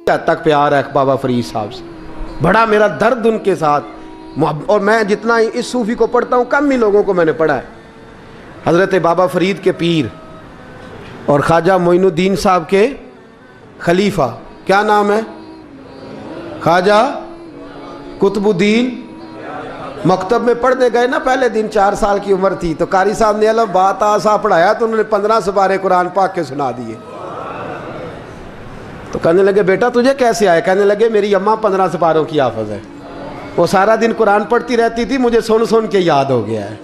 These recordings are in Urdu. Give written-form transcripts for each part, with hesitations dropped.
تک پیار ہے بابا فرید صاحب سے, بڑا میرا درد ان کے ساتھ محبت. اور میں جتنا اس صوفی کو پڑھتا ہوں کم ہی لوگوں کو میں نے پڑھا ہے. حضرت بابا فرید کے پیر اور خواجہ معین الدین صاحب کے خلیفہ, کیا نام ہے؟ خواجہ قطب الدین. مکتب میں پڑھنے گئے نا, پہلے دن 4 سال کی عمر تھی تو قاری صاحب نے الف با تا سا پڑھایا تو انہوں نے 15 سپارے قرآن پاک کے سنا دیے. تو کہنے لگے بیٹا تجھے کیسے آئے؟ کہنے لگے میری اماں 15 سپاروں کی حافظ ہے, وہ سارا دن قرآن پڑھتی رہتی تھی, مجھے سن سن کے یاد ہو گیا ہے.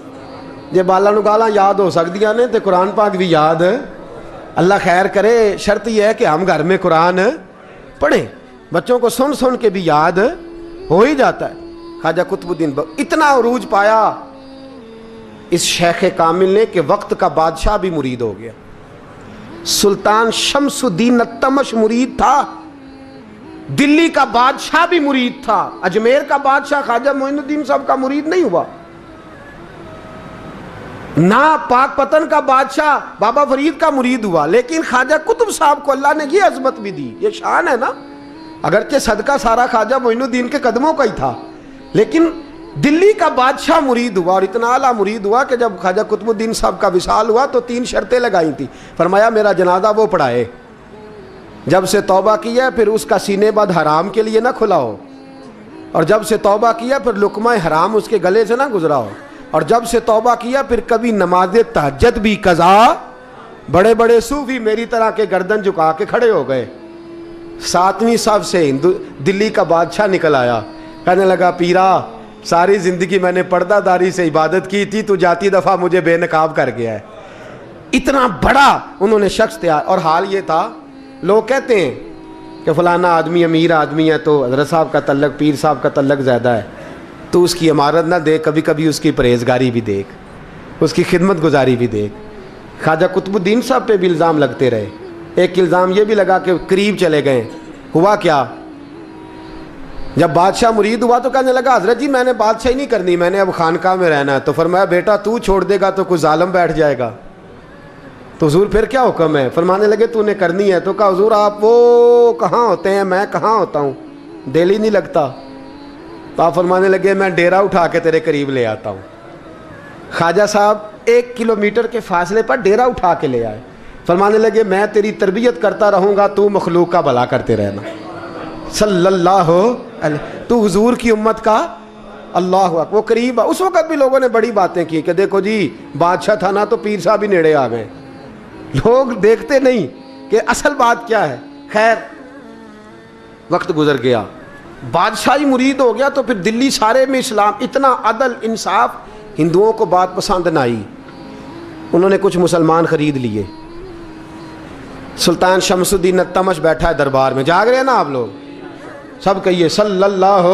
جے بالا نو گالاں یاد ہو سکدیاں نے تے قرآن پاک بھی یاد. اللہ خیر کرے, شرط یہ ہے کہ ہم گھر میں قرآن پڑھیں, بچوں کو سن سن کے بھی یاد ہو ہی جاتا ہے. خواجہ قطب الدین اتنا عروج پایا اس شیخ کامل نے کہ وقت کا بادشاہ بھی مرید ہو گیا. سلطان شمس الدین التمش مرید تھا, دلی کا بادشاہ بھی مرید تھا, اجمیر کا بادشاہ خواجہ معین الدین صاحب کا مرید نہیں ہوا, نہ پاک پتن کا بادشاہ بابا فرید کا مرید ہوا. لیکن خواجہ قطب صاحب کو اللہ نے یہ عظمت بھی دی, یہ شان ہے نا. اگرچہ صدقہ سارا خواجہ معین الدین کے قدموں کا ہی تھا, لیکن دلی کا بادشاہ مرید ہوا, اور اتنا اعلیٰ مرید ہوا کہ جب خواجہ قطب الدین صاحب کا وصال ہوا تو 3 شرطیں لگائی تھیں. فرمایا میرا جنازہ وہ پڑھائے, جب سے توبہ کیا پھر اس کا سینے بد حرام کے لیے نہ کھلا ہو, اور جب سے توبہ کیا پھر لقمہ حرام اس کے گلے سے نہ گزرا ہو, اور جب سے توبہ کیا پھر کبھی نماز تہجد بھی قضا. بڑے بڑے صوفی میری طرح کے گردن جھکا کے کھڑے ہو گئے. 7ویں صف سے دلی کا بادشاہ نکل آیا, کہنے لگا پیرا ساری زندگی میں نے پردہ داری سے عبادت کی تھی, تو جاتی دفعہ مجھے بے نقاب کر گیا ہے. اتنا بڑا انہوں نے شخص تیار. اور حال یہ تھا, لوگ کہتے ہیں کہ فلانا آدمی امیر آدمی ہے تو حضرت صاحب کا تعلق پیر صاحب کا تعلق زیادہ ہے, تو اس کی عمارت نہ دیکھ, کبھی کبھی اس کی پرہیزگاری بھی دیکھ, اس کی خدمت گزاری بھی دیکھ. خواجہ قطب الدین صاحب پہ بھی الزام لگتے رہے. ایک الزام یہ بھی لگا کہ قریب چلے گئے. ہوا کیا, جب بادشاہ مرید ہوا تو کہنے لگا حضرت جی میں نے بادشاہی نہیں کرنی, میں نے اب خانقاہ میں رہنا ہے. تو فرمایا بیٹا تو چھوڑ دے گا تو کوئی ظالم بیٹھ جائے گا. تو حضور پھر کیا حکم ہے؟ فرمانے لگے تو نے کرنی ہے. تو کہا حضور آپ وہ کہاں ہوتے ہیں, میں کہاں ہوتا ہوں, دل ہی نہیں لگتا. تو آپ فرمانے لگے میں ڈیرا اٹھا کے تیرے قریب لے آتا ہوں. خواجہ صاحب 1 کلومیٹر کے فاصلے پر ڈیرا اٹھا کے لے آئے. فرمانے لگے میں تیری تربیت کرتا رہوں گا, تو مخلوق کا بھلا کرتے رہنا. صلی اللہ علیہ, تو حضور کی امت کا اللہ اکبر. وہ قریب, اس وقت بھی لوگوں نے بڑی باتیں کی کہ دیکھو جی بادشاہ تھا نا تو پیر صاحب ہی نیڑے آ گئے. لوگ دیکھتے نہیں کہ اصل بات کیا ہے. خیر وقت گزر گیا, بادشاہی مرید ہو گیا, تو پھر دلی سارے میں اسلام, اتنا عدل انصاف, ہندوؤں کو بات پسند نہ آئی. انہوں نے کچھ مسلمان خرید لیے. سلطان شمس الدین التمش بیٹھا ہے دربار میں, جاگ رہے ہیں نا آپ لوگ, سب کہیے صلی اللہ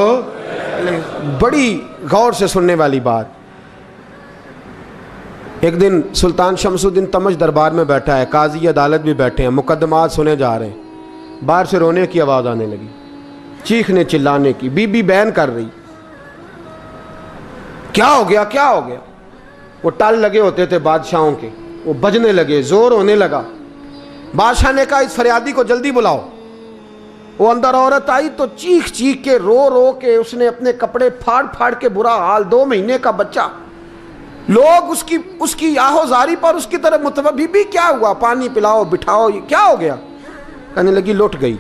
علیہ. بڑی غور سے سننے والی بات. ایک دن سلطان شمس الدین تمش دربار میں بیٹھا ہے, قاضی عدالت بھی بیٹھے ہیں, مقدمات سنے جا رہے ہیں. باہر سے رونے کی آواز آنے لگی, چیخنے چلانے کی. بی بی بیان کر رہی, کیا ہو گیا کیا ہو گیا. وہ ٹال لگے ہوتے تھے بادشاہوں کے, وہ بجنے لگے, زور ہونے لگا. بادشاہ نے کہا اس فریادی کو جلدی بلاؤ. وہ اندر عورت آئی تو چیخ چیخ کے رو رو کے اس نے اپنے کپڑے پھاڑ پھاڑ کے, برا حال, 2 مہینے کا بچہ. لوگ اس کی آہو زاری پر اس کی طرف متوجہ. بی بی کیا ہوا, پانی پلاؤ بٹھاؤ, یہ کیا ہو گیا. کہنے لگی لٹ گئی,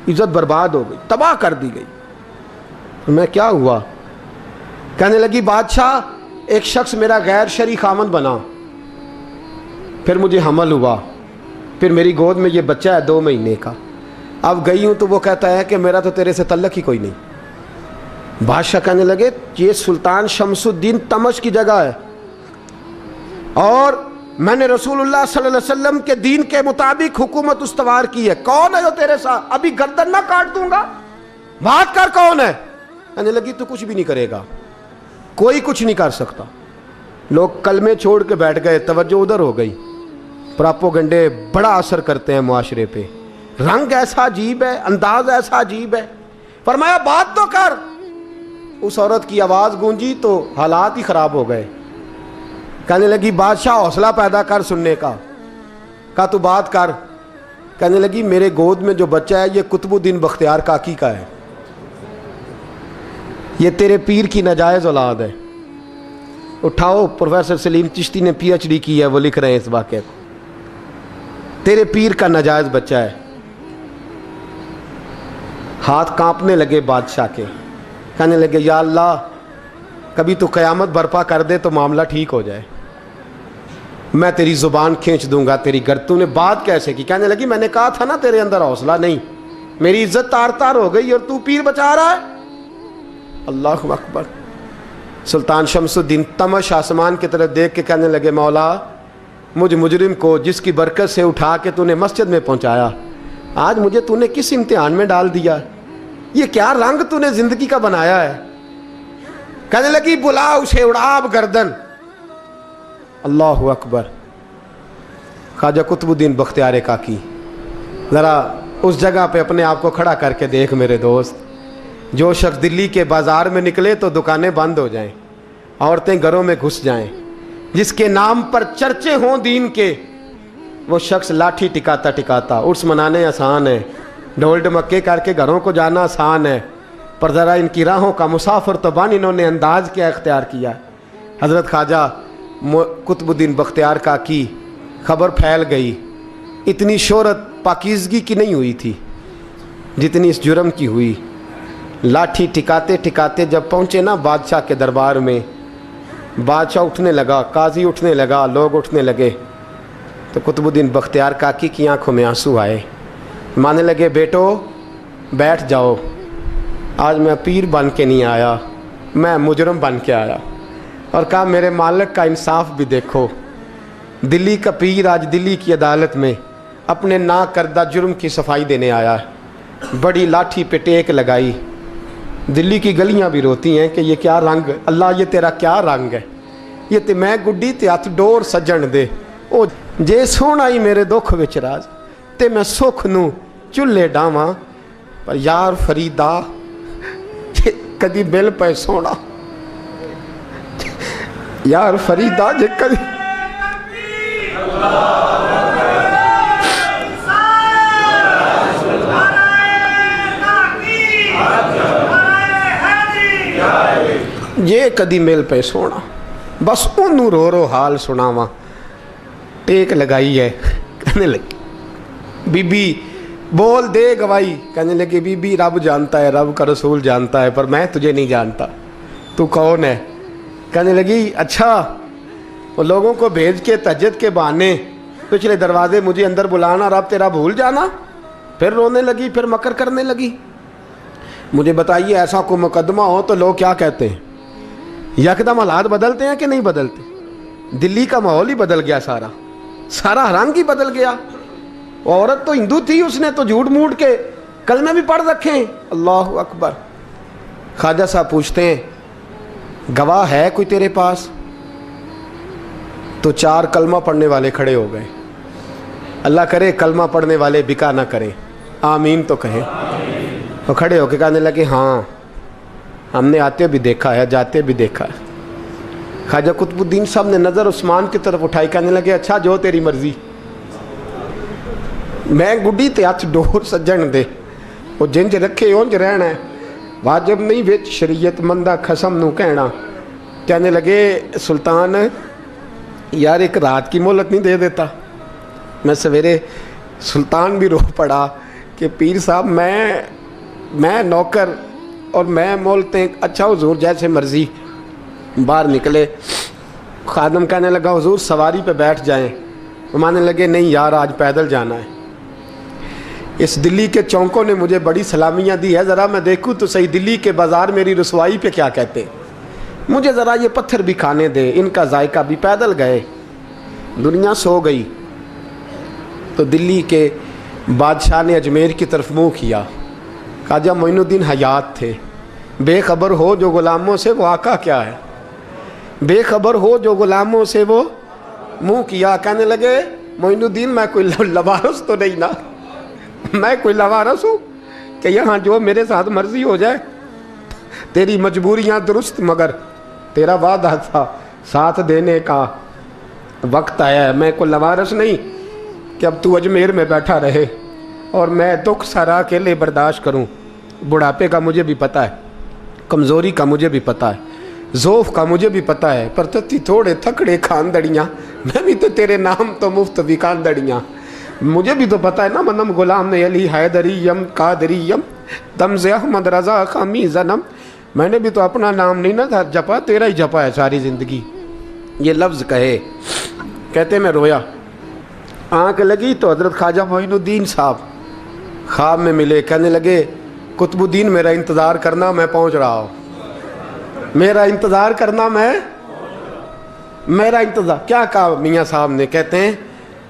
عزت برباد ہو گئی, تباہ کر دی گئی. میں کیا ہوا؟ کہنے لگی بادشاہ ایک شخص میرا غیر شرعی خامند بنا, پھر مجھے حمل ہوا, پھر میری گود میں یہ بچہ ہے 2 مہینے کا. اب گئی ہوں تو وہ کہتا ہے کہ میرا تو تیرے سے تعلق ہی کوئی نہیں. بادشاہ کہنے لگے یہ سلطان شمس الدین تمش کی جگہ ہے, اور میں نے رسول اللہ صلی اللہ علیہ وسلم کے دین کے مطابق حکومت استوار کی ہے. کون ہے جو تیرے ساتھ؟ ابھی گردن نہ کاٹ دوں گا, بات کر کون ہے. کہنے لگی تو کچھ بھی نہیں کرے گا, کوئی کچھ نہیں کر سکتا. لوگ کلمے چھوڑ کے بیٹھ گئے, توجہ ادھر ہو گئی. پراپوگنڈے بڑا اثر کرتے ہیں معاشرے پہ. رنگ ایسا عجیب ہے, انداز ایسا عجیب ہے. فرمایا بات تو کر. اس عورت کی آواز گونجی تو حالات ہی خراب ہو گئے. کہنے لگی بادشاہ حوصلہ پیدا کر سننے کا. کہا تو بات کر. کہنے لگی میرے گود میں جو بچہ ہے یہ قطب الدین بختیار کاکی کا ہے، یہ تیرے پیر کی ناجائز اولاد ہے۔ اٹھاؤ، پروفیسر سلیم چشتی نے پی ایچ ڈی کی ہے، وہ لکھ رہے ہیں اس واقعے کو، تیرے پیر کا ناجائز بچہ ہے۔ ہاتھ کانپنے لگے بادشاہ کے، کہنے لگے یا اللہ کبھی تو قیامت برپا کر دے تو معاملہ ٹھیک ہو جائے، میں تیری زبان کھینچ دوں گا تیری تو نے بات کیسے کی؟ کہنے لگی میں نے کہا تھا نا تیرے اندر حوصلہ نہیں، میری عزت تار تار ہو گئی اور تو پیر بچا رہا ہے۔ اللہ اکبر۔ سلطان شمس الدین تمش آسمان کی طرف دیکھ کے کہنے لگے مولا مجھ مجرم کو جس کی برکت سے اٹھا کے تو نے مسجد میں پہنچایا، آج مجھے تو نے کس امتحان میں ڈال دیا؟ یہ کیا رنگ تو نے زندگی کا بنایا ہے؟ کہنے لگی بلا اسے اڑاب گردن۔ اللہ اکبر۔ خواجہ قطب الدین بختیار کاکی، ذرا اس جگہ پہ اپنے آپ کو کھڑا کر کے دیکھ میرے دوست، جو شخص دلی کے بازار میں نکلے تو دکانیں بند ہو جائیں، عورتیں گھروں میں گھس جائیں، جس کے نام پر چرچے ہوں دین کے، وہ شخص لاٹھی ٹکاتا ٹکاتا، عرس منانے آسان ہے، ڈھول ڈمکے کر کے گھروں کو جانا آسان ہے، پر ذرا ان کی راہوں کا مسافر تو بن انہوں نے انداز کیا اختیار کیا۔ حضرت خواجہ قطب الدین بختیار کاکی خبر پھیل گئی، اتنی شہرت پاکیزگی کی نہیں ہوئی تھی جتنی اس جرم کی ہوئی۔ لاٹھی ٹکاتے ٹکاتے جب پہنچے نا بادشاہ کے دربار میں، بادشاہ اٹھنے لگا، قاضی اٹھنے لگا، لوگ اٹھنے لگے، تو قطب الدین بختیار کاکی کی آنکھوں میں آنسو آئے، مانے لگے بیٹو بیٹھ جاؤ، آج میں پیر بن کے نہیں آیا، میں مجرم بن کے آیا۔ اور کہا میرے مالک کا انصاف بھی دیکھو، دلی کا پیر آج دلی کی عدالت میں اپنے نا کردہ جرم کی صفائی دینے آیا ہے، بڑی لاٹھی پہ ٹیک لگائی، دلی کی گلیاں بھی روتی ہیں کہ یہ کیا رنگ، اللہ یہ تیرا کیا رنگ ہے، یہ تے میں گڈی تے ہاتھ ڈور سجن دے، او جے سونا ہی میرے دکھ وچ راز، تے میں سکھ نو چلے ڈاواں، پر یار فریدا کدی بل پہ سونا، یار فریدا جے کدی یہ کدی مل پہ سونا، بس انہوں رو رو حال سناواں، ٹیک لگائی ہے، کہنے لگی بی بی بول دے گواہی، کہنے لگی بی بی رب جانتا ہے، رب کا رسول جانتا ہے، پر میں تجھے نہیں جانتا، تو کون ہے؟ کہنے لگی اچھا وہ لوگوں کو بھیج کے تہجد کے بہانے پچھلے دروازے مجھے اندر بلانا، رب تیرا بھول جانا۔ پھر رونے لگی، پھر مکر کرنے لگی۔ مجھے بتائیے ایسا کوئی مقدمہ ہو تو لوگ کیا کہتے ہیں؟ یکدم حالات بدلتے ہیں کہ نہیں بدلتے؟ دلی کا ماحول ہی بدل گیا، سارا رنگ ہی بدل گیا۔ عورت تو ہندو تھی، اس نے تو جھوٹ موٹ کے کلمے بھی پڑھ رکھے ہیں۔ اللہ اکبر۔ خواجہ صاحب پوچھتے ہیں گواہ ہے کوئی تیرے پاس؟ تو 4 کلمہ پڑھنے والے کھڑے ہو گئے۔ اللہ کرے کلمہ پڑھنے والے بکا نہ کریں، آمین تو کہیں۔ وہ کھڑے ہو کے کہنے لگے ہاں ہم نے آتے بھی دیکھا ہے، جاتے بھی دیکھا ہے۔ خواجہ قطب الدین صاحب نے نظر عثمان کی طرف اٹھائی، کہنے لگے اچھا جو تیری مرضی، میں گڈی تے ہاتھ ڈور سجن دے، وہ جنج رکھے اونج رہنا ہے، واجب نہیں وچ شریعت مندہ قسم نو کہنا۔ کہنے لگے سلطان یار ایک رات کی مہلت نہیں دے دیتا؟ میں سویرے سلطان بھی رو پڑا کہ پیر صاحب میں نوکر اور میں مولتے، اچھا حضور جیسے مرضی۔ باہر نکلے، خادم کہنے لگا حضور سواری پہ بیٹھ جائیں، وہ مانے لگے نہیں یار آج پیدل جانا ہے، اس دلی کے چونکوں نے مجھے بڑی سلامیاں دی ہے، ذرا میں دیکھوں تو صحیح دلی کے بازار میری رسوائی پہ کیا کہتے، مجھے ذرا یہ پتھر بھی کھانے دے، ان کا ذائقہ بھی۔ پیدل گئے، دنیا سو گئی تو دلی کے بادشاہ نے اجمیر کی طرف منہ کیا۔ خواجہ معین الدین حیات تھے، بے خبر ہو جو غلاموں سے وہ آقا کیا ہے، بے خبر ہو جو غلاموں سے وہ منہ کیا۔ کہنے لگے معین الدین میں کوئی لوارس تو نہیں نا، میں کوئی لوارس ہوں کہ یہاں جو میرے ساتھ مرضی ہو جائے؟ تیری مجبوریاں درست، مگر تیرا وعدہ تھا ساتھ دینے کا، وقت آیا ہے، میں کوئی لوارس نہیں کہ اب تو اجمیر میں بیٹھا رہے۔ اور میں دکھ سارا اکیلے برداشت کروں. بڑھاپے کا مجھے بھی پتہ ہے, کمزوری کا مجھے بھی پتہ ہے, ذوف کا مجھے بھی پتہ ہے, پر تتی تھوڑے تھکڑے خاندڑیاں, میں بھی تو تیرے نام تو مفت بھی خاندڑیاں. مجھے بھی تو پتہ ہے نا, منم غلام نے علی حیدریم قادریم دمز احمد رضا خامی زنم. میں نے بھی تو اپنا نام نہیں نا جپا, تیرا ہی جپا ہے ساری زندگی. یہ لفظ کہے, کہتے میں رویا. آنکھ لگی تو حضرت خواجہ معین الدین صاحب خواب میں ملے. کہنے لگے قطب الدین میرا انتظار کرنا, میں پہنچ رہا ہوں. میرا انتظار کرنا, میرا انتظار. کیا کہا میاں صاحب نے؟ کہتے ہیں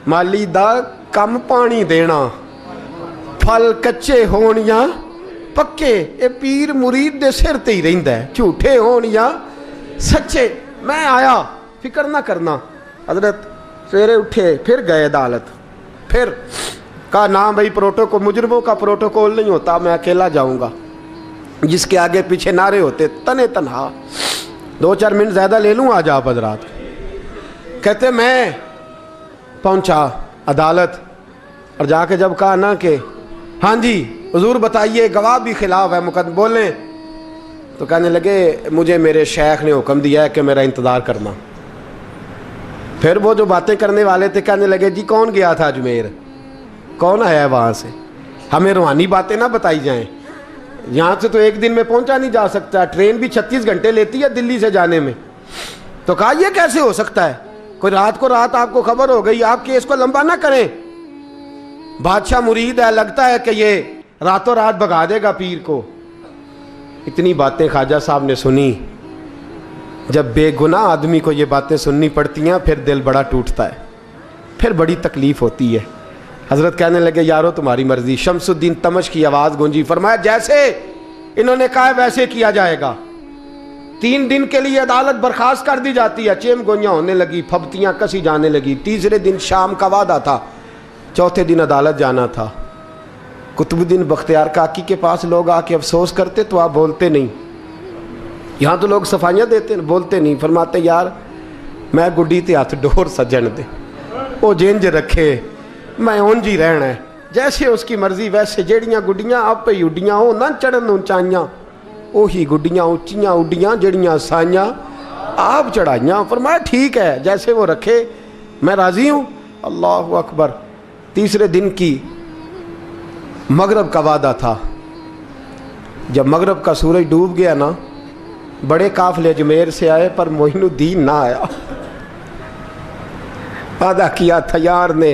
مالی دا کم پانی دینا, پھل کچے ہون یا پکے, اے پیر مرید دے سر تے ہی رہندا ہے, جھوٹے ہون یا سچے. میں آیا, فکر نہ کرنا. حضرت سویرے اٹھے, پھر گئے عدالت. پھر کہا نہ بھائی پروٹوکول, مجرموں کا پروٹوکول نہیں ہوتا, میں اکیلا جاؤں گا. جس کے آگے پیچھے نعرے ہوتے تنے تنہا. 2-4 منٹ زیادہ لے لوں آج آپ حضرات. کہتے میں پہنچا عدالت, اور جا کے جب کہا نا کہ ہاں جی حضور بتائیے, گواہ بھی خلاف ہے, مقدم بولیں, تو کہنے لگے مجھے میرے شیخ نے حکم دیا ہے کہ میرا انتظار کرنا. پھر وہ جو باتیں کرنے والے تھے کہنے لگے جی کون گیا تھا اجمیر, کون آیا ہے وہاں سے, ہمیں روحانی باتیں نہ بتائی جائیں. یہاں سے تو ایک دن میں پہنچا نہیں جا سکتا, ٹرین بھی 36 گھنٹے لیتی ہے دلی سے جانے میں. تو کہا یہ کیسے ہو سکتا ہے, کوئی رات کو رات آپ کو خبر ہو گئی, آپ کیس کو لمبا نہ کریں. بادشاہ مرید ہے, لگتا ہے کہ یہ راتوں رات بھگا دے گا پیر کو. اتنی باتیں خواجہ صاحب نے سنی. جب بے گناہ آدمی کو یہ باتیں سننی پڑتی ہیں پھر دل بڑا ٹوٹتا ہے, پھر بڑی تکلیف ہوتی ہے. حضرت کہنے لگے یارو تمہاری مرضی. شمس الدین تمش کی آواز گونجی, فرمایا جیسے انہوں نے کہا ویسے کیا جائے گا. 3 دن کے لیے عدالت برخاست کر دی جاتی ہے. چیم گوئیاں ہونے لگی, پھبتیاں کسی جانے لگی. تیسرے دن شام کا وعدہ تھا, چوتھے دن عدالت جانا تھا. قطب الدین بختیار کاکی کے پاس لوگ آ کے افسوس کرتے تو آپ بولتے نہیں. یہاں تو لوگ صفائیاں دیتے بولتے نہیں. فرماتے یار میں گڈی تے ہاتھ ڈور سجن دے, وہ جنج رکھے, میں اونج ہی رہنا ہے, جیسے اس کی مرضی ویسے. جیڑیاں گڈیاں آپ پہ اڈیاں ہو نہ چڑھن اونچائیاں, وہی گڈیاں اونچیاں اڈیاں جڑیاں سائیاں آپ چڑھائیاں. فرمایا ٹھیک ہے جیسے وہ رکھے, میں راضی ہوں. اللہ اکبر. تیسرے دن کی مغرب کا وعدہ تھا. جب مغرب کا سورج ڈوب گیا نا, بڑے قافلے اجمیر سے آئے پر معین الدین نہ آیا. وعدہ کیا تھا یار نے,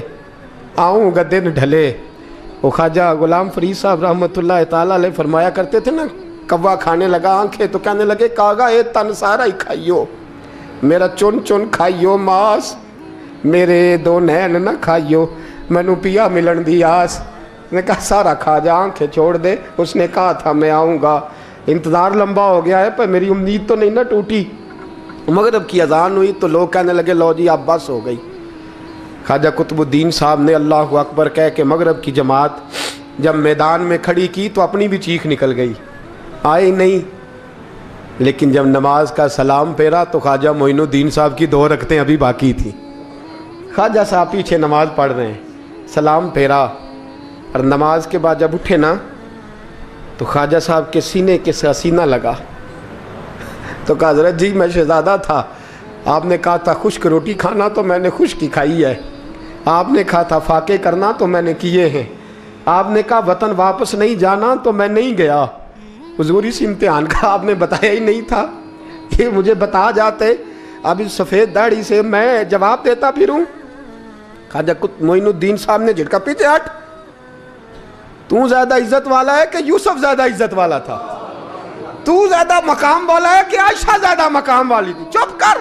آؤں گا دن ڈھلے. وہ خواجہ غلام فرید صاحب رحمۃ اللہ تعالیٰ علیہ فرمایا کرتے تھے نا, کوا کھانے لگا آنکھیں تو کہنے لگے کاغا اے تن سارا ہی کھائیو, میرا چن چن کھائیو ماس, میرے 2 نین نہ کھائیو, مینو پیا ملن دی آس. نے کہا سارا کھا جا, آنکھیں چھوڑ دے. اس نے کہا تھا میں آؤں گا, انتظار لمبا ہو گیا ہے پر میری امید تو نہیں نہ ٹوٹی. مغرب کی اذان ہوئی تو لوگ کہنے لگے لو جی اب بس ہو گئی. خواجہ قطب الدین صاحب نے اللہ اکبر کہہ کے مغرب کی جماعت جب میدان میں کھڑی کی تو اپنی بھی چیخ نکل گئی, آئی نہیں. لیکن جب نماز کا سلام پھیرا تو خواجہ معین الدین صاحب کی 2 رکعتیں ابھی باقی تھیں. خواجہ صاحب پیچھے نماز پڑھ رہے ہیں, سلام پھیرا, اور نماز کے بعد جب اٹھے نا تو خواجہ صاحب کے سینے کے سینہ لگا. تو کہا حضرت جی میں شہزادہ تھا, آپ نے کہا تھا خشک روٹی کھانا تو میں نے خشک کی کھائی ہے, آپ نے کہا تھا فاقے کرنا تو میں نے کیے ہیں, آپ نے کہا وطن واپس نہیں جانا تو میں نہیں گیا. حضور اس امتحان کا آپ نے بتایا ہی نہیں تھا, یہ مجھے بتا جاتے اب اس سفید داڑھی سے میں جواب دیتا پھروں. خواجہ معین الدین صاحب نے جھٹکا, پیچھے ہٹ, تو زیادہ عزت والا ہے کہ یوسف زیادہ عزت والا تھا, تو زیادہ مقام والا ہے کہ عائشہ زیادہ مقام والی تھی, چپ کر,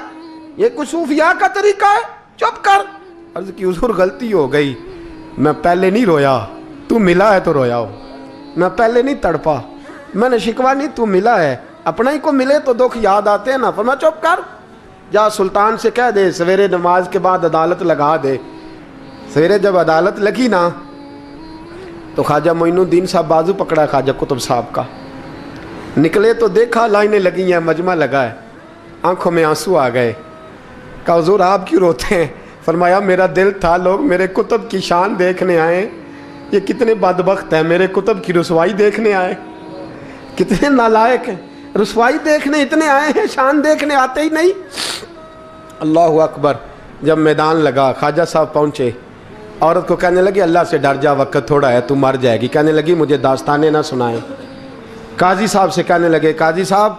یہ کوئی صوفیاء کا طریقہ ہے, چپ کر. عرض کی حضور غلطی ہو گئی, میں پہلے نہیں رویا, تو ملا ہے تو رویا ہو, میں پہلے نہیں تڑپا, میں نے شکوا نہیں, تو ملا ہے, اپنا ہی کو ملے تو دکھ یاد آتے ہیں نا. فرمایا چپ کر, جا سلطان سے کہہ دے سویرے نماز کے بعد عدالت لگا دے. سویرے جب عدالت لگی نا تو خواجہ معین الدین صاحب بازو پکڑا خواجہ قطب صاحب کا, نکلے تو دیکھا لائنیں لگی ہیں, مجمع لگا ہے, آنکھوں میں آنسو آ گئے. کہا حضور آپ کیوں روتے ہیں؟ فرمایا میرا دل تھا لوگ میرے قطب کی شان دیکھنے آئیں, یہ کتنے بدبخت ہیں، میرے کتب کی رسوائی دیکھنے آئے، کتنے نالائق ہیں، رسوائی دیکھنے اتنے آئے ہیں، شان دیکھنے آتے ہی نہیں۔ اللہ اکبر۔ جب میدان لگا خواجہ صاحب پہنچے، عورت کو کہنے لگی اللہ سے ڈر جا، وقت تھوڑا ہے، تو مر جائے گی۔ کہنے لگی مجھے داستانیں نہ سنائیں۔ قاضی صاحب سے کہنے لگے قاضی صاحب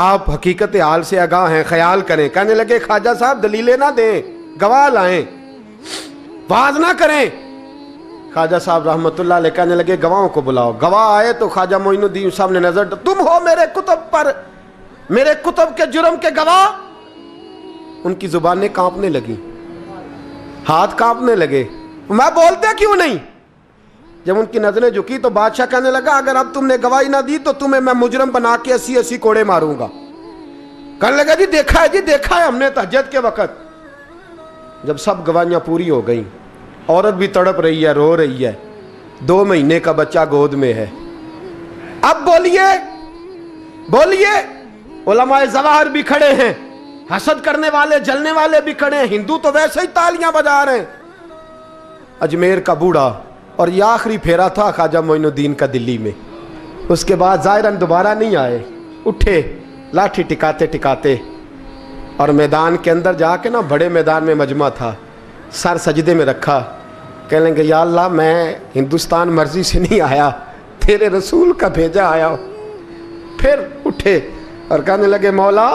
آپ حقیقت حال سے آگاہ ہیں، خیال کریں۔ کہنے لگے خواجہ صاحب دلیلیں نہ دیں، گواہ لائیں، واز نہ کریں۔ خواجہ صاحب رحمت اللہ علیہ کہنے لگے گواہوں کو بلاؤ۔ گواہ آئے تو خواجہ معین الدین صاحب نے نظر تم ہو میرے کتب پر، میرے کتب کے جرم کے گواہ۔ ان کی زبانیں کانپنے لگیں، ہاتھ کانپنے لگے، میں بولتے کیوں نہیں؟ جب ان کی نظریں جھکی تو بادشاہ کہنے لگا اگر اب تم نے گواہی نہ دی تو تمہیں میں مجرم بنا کے 80 کوڑے ماروں گا۔ کہنے لگا جی دیکھا ہے ہم نے تہجد کے وقت۔ جب سب گواہیاں پوری ہو گئیں، عورت بھی تڑپ رہی ہے، رو رہی ہے، 2 مہینے کا بچہ گود میں ہے۔ اب بولیے، علماء ظواہر بھی کھڑے ہیں، حسد کرنے والے جلنے والے بھی کھڑے ہیں، ہندو تو ویسے ہی تالیاں بجا رہے ہیں۔ اجمیر کا بوڑھا، اور یہ آخری پھیرا تھا خواجہ معین الدین کا دلی میں، اس کے بعد ظاہراً دوبارہ نہیں آئے۔ اٹھے لاٹھی ٹکاتے اور میدان کے اندر جا کے بڑے میدان میں مجمع تھا، سر سجدے میں رکھا، کہنے لگے یا اللہ میں ہندوستان مرضی سے نہیں آیا، تیرے رسول کا بھیجا آیا ہوں۔ پھر اٹھے اور کہنے لگے مولا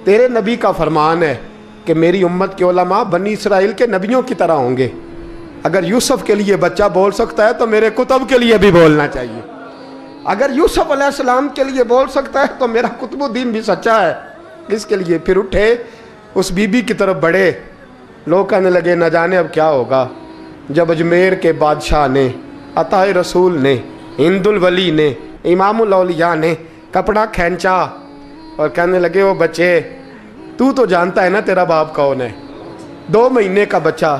تیرے نبی کا فرمان ہے کہ میری امت کے علماء بنی اسرائیل کے نبیوں کی طرح ہوں گے، اگر یوسف کے لیے بچہ بول سکتا ہے تو میرے کتب کے لیے بھی بولنا چاہیے، اگر یوسف علیہ السلام کے لیے بول سکتا ہے تو میرا قطب الدین بھی سچا ہے، اس کے لیے۔ پھر اٹھے اس بی بی کی طرف بڑھے، لوگ کہنے لگے نہ جانے اب کیا ہوگا۔ جب اجمیر کے بادشاہ نے، عطا رسول نے، ہند الولی نے، امام الاولیاء نے کپڑا کھینچا اور کہنے لگے وہ بچے تو جانتا ہے نا تیرا باپ کون ہے، 2 مہینے کا بچہ۔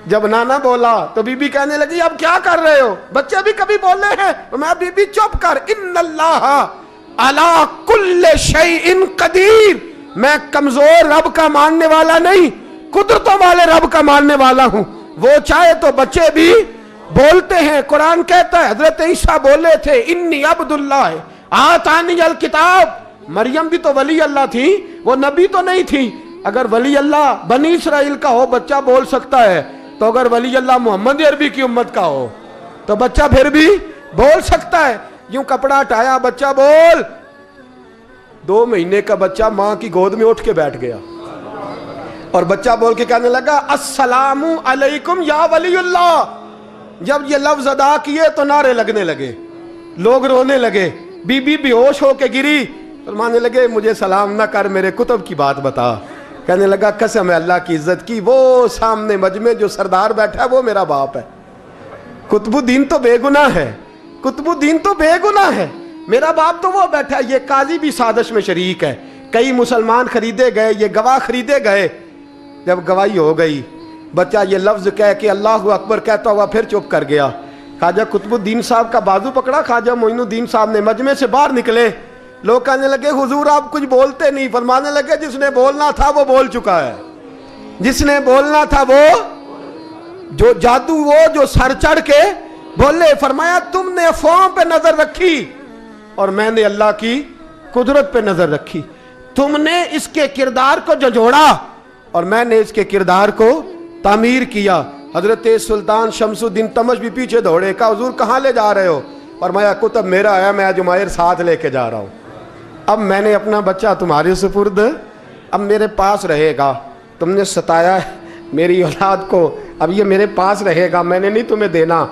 جب نانا بولا تو بی بی کہنے لگی اب کیا کر رہے ہو، بچے بھی کبھی بولے ہیں؟ میں بی بی چپ کر، ان اللہ علی کل شیء قدیر، میں کمزور رب کا ماننے والا نہیں، قدرتوں والے رب کا ماننے والا ہوں، وہ چاہے تو بچے بھی بولتے ہیں۔ قرآن کہتا ہے حضرت عیسیٰ بولے تھے انی عبداللہ آتانی الکتاب، مریم بھی تو ولی اللہ تھی، وہ نبی تو نہیں تھی۔ اگر ولی اللہ بنی اسرائیل کا ہو بچہ بول سکتا ہے، تو اگر ولی اللہ محمد عربی کی امت کا ہو تو بچہ پھر بھی بول سکتا ہے۔ یوں کپڑا ہٹایا، بچہ بول۔ 2 مہینے کا بچہ ماں کی گود میں اٹھ کے بیٹھ گیا اور بچہ بول کے کہنے لگا السلام علیکم یا ولی اللہ۔ جب یہ لفظ ادا کیے تو نعرے لگنے لگے، لوگ رونے لگے، بی بی بے ہوش ہو کے گری، فرمانے لگے مجھے سلام نہ کر، میرے کتب کی بات بتا۔ کہنے لگا قسم ہے اللہ کی عزت کی، وہ سامنے مجمع جو سردار بیٹھا ہے وہ میرا باپ ہے، قطب الدین تو بے گناہ ہے، قطب الدین تو بے گناہ ہے، میرا باپ تو وہ بیٹھا ہے۔ یہ قاضی بھی سازش میں شریک ہے، کئی مسلمان خریدے گئے، یہ گواہ خریدے گئے۔ جب گواہی ہو گئی، بچہ یہ لفظ کہہ کے اللہ اکبر کہتا ہوا پھر چپ کر گیا۔ خواجہ قطب الدین صاحب کا بازو پکڑا، خواجہ معین الدین صاحب نے مجمع سے باہر نکلے، لوگ کہنے لگے حضور آپ کچھ بولتے نہیں۔ فرمانے لگے جس نے بولنا تھا وہ بول چکا ہے، جس نے بولنا تھا وہ جو جادو وہ جو سر چڑھ کے بولے۔ فرمایا تم نے افواہوں پہ نظر رکھی اور میں نے اللہ کی قدرت پہ نظر رکھی، تم نے اس کے کردار کو جھنجھوڑا اور میں نے اس کے کردار کو تعمیر کیا۔ حضرت سلطان شمس الدین تمش بھی پیچھے دوڑے، کہا حضور کہاں لے جا رہے ہو؟ فرمایا کتب میرا ہے، میں جمائر ساتھ لے کے جا رہا ہوں، اب میں نے اپنا بچہ تمہارے سپرد، اب میرے پاس رہے گا، تم نے ستایا ہے میری اولاد کو، اب یہ میرے پاس رہے گا، میں نے نہیں تمہیں دینا۔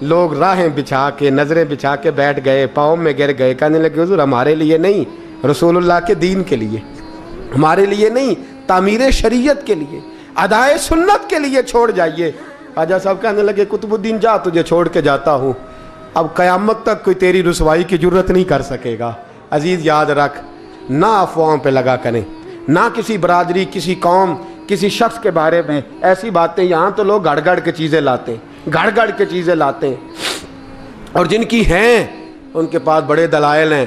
لوگ راہیں بچھا کے نظریں بچھا کے بیٹھ گئے، پاؤں میں گر گئے، کہنے لگے حضور ہمارے لیے نہیں، رسول اللہ کے دین کے لیے، ہمارے لیے نہیں، تعمیر شریعت کے لیے، ادائے سنت کے لیے چھوڑ جائیے۔ خواجہ صاحب کہنے لگے قطب الدین جا، تجھے چھوڑ کے جاتا ہوں، اب قیامت تک کوئی تیری رسوائی کی جرت نہیں کر سکے گا۔ عزیز یاد رکھ، نہ افواہوں پہ لگا کریں، نہ کسی برادری، کسی قوم، کسی شخص کے بارے میں ایسی باتیں۔ یہاں تو لوگ گڑ گڑ کے چیزیں لاتے ہیں، گڑ گڑ کے چیزیں لاتے ہیں، اور جن کی ہیں ان کے پاس بڑے دلائل ہیں۔